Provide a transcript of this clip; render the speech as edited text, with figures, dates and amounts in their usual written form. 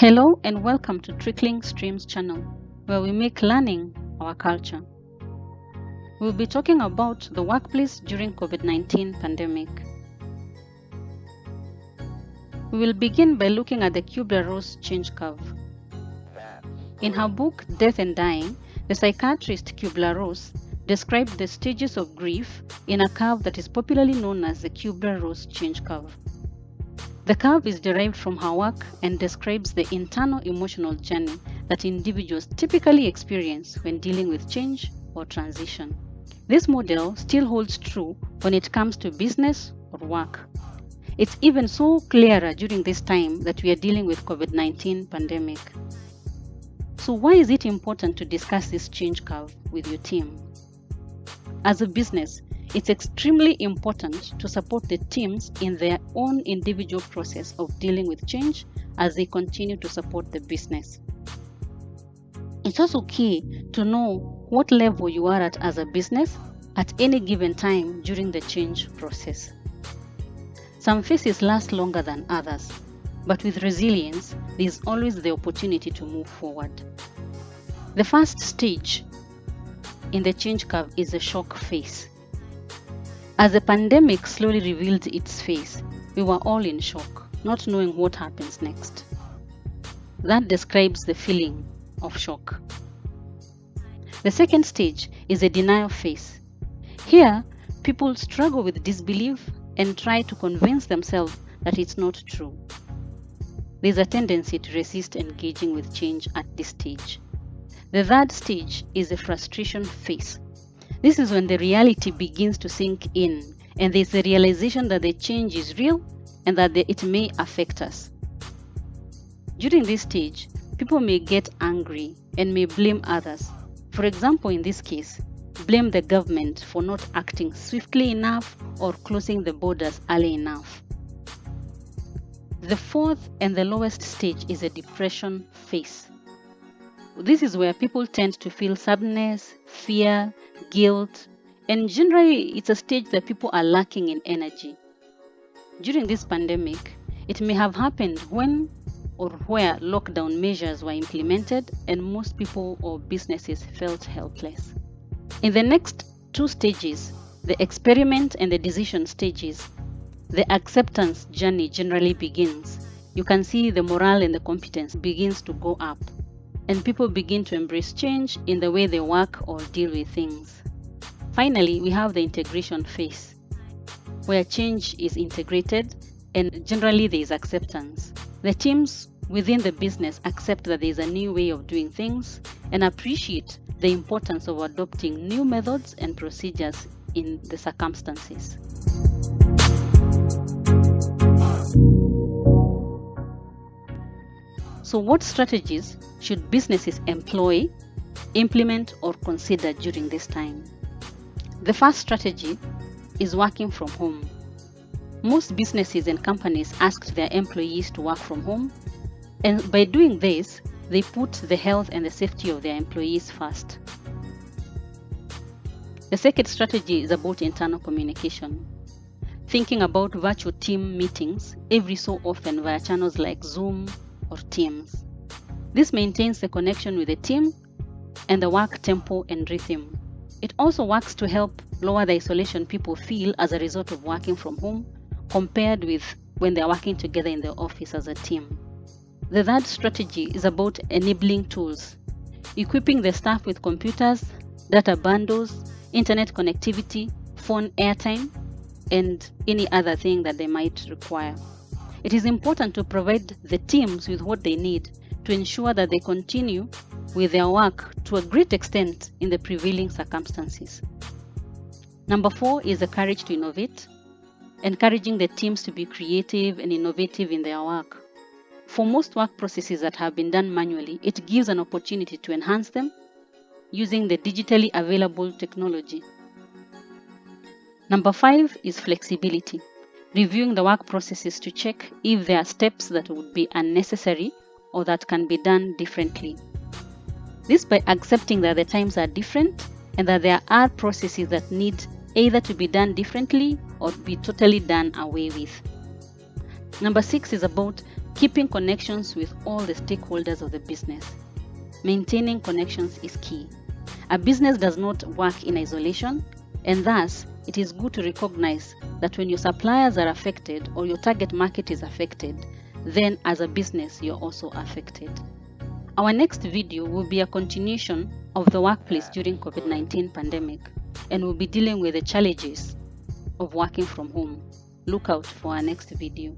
Hello and welcome to Trickling Streams channel, where we make learning our culture. We'll be talking about the workplace during COVID-19 pandemic. We will begin by looking at the Kubler-Ross change curve. In her book Death and Dying, the psychiatrist Kubler-Ross described the stages of grief in a curve that is popularly known as the Kubler-Ross change curve. The curve is derived from her work and describes the internal emotional journey that individuals typically experience when dealing with change or transition. This model still holds true when it comes to business or work. It's even so clearer during this time that we are dealing with COVID-19 pandemic. So why is it important to discuss this change curve with your team? As a business, it's extremely important to support the teams in their own individual process of dealing with change as they continue to support the business. It's also key to know what level you are at as a business at any given time during the change process. Some phases last longer than others, but with resilience, there is always the opportunity to move forward. The first stage in the change curve is the shock phase. As the pandemic slowly revealed its face, we were all in shock, not knowing what happens next. That describes the feeling of shock. The second stage is the denial phase. Here, people struggle with disbelief and try to convince themselves that it's not true. There's a tendency to resist engaging with change at this stage. The third stage is the frustration phase. This is when the reality begins to sink in and there's a realization that the change is real and that it may affect us. During this stage, people may get angry and may blame others. For example, in this case, blame the government for not acting swiftly enough or closing the borders early enough. The fourth and the lowest stage is a depression phase. This is where people tend to feel sadness, fear, guilt, and generally it's a stage that people are lacking in energy. During this pandemic, it may have happened when or where lockdown measures were implemented and most people or businesses felt helpless. In the next two stages, the experiment and the decision stages, the acceptance journey generally begins. You can see the morale and the competence begins to go up, and people begin to embrace change in the way they work or deal with things. Finally, we have the integration phase, where change is integrated and generally there is acceptance. The teams within the business accept that there is a new way of doing things and appreciate the importance of adopting new methods and procedures in the circumstances. So what strategies should businesses employ, implement, or consider during this time? The first strategy is working from home. Most businesses and companies asked their employees to work from home, and by doing this, they put the health and the safety of their employees first. The second strategy is about internal communication. Thinking about virtual team meetings every so often via channels like Zoom or Teams. This maintains the connection with the team and the work tempo and rhythm. It also works to help lower the isolation people feel as a result of working from home compared with when they are working together in the office as a team. The third strategy is about enabling tools, equipping the staff with computers, data bundles, internet connectivity, phone airtime, and any other thing that they might require. It is important to provide the teams with what they need to ensure that they continue with their work to a great extent in the prevailing circumstances. Number 4 is the courage to innovate, encouraging the teams to be creative and innovative in their work. For most work processes that have been done manually, it gives an opportunity to enhance them using the digitally available technology. Number 5 is flexibility. Reviewing the work processes to check if there are steps that would be unnecessary or that can be done differently. This by accepting that the times are different and that there are processes that need either to be done differently or be totally done away with. Number 6 is about Keeping connections with all the stakeholders of the business. Maintaining connections is key. A business does not work in isolation, and thus it is good to recognize that when your suppliers are affected or your target market is affected, then as a business you're also affected. Our next video will be a continuation of the workplace during COVID-19 pandemic, and we'll be dealing with the challenges of working from home. Look out for our next video.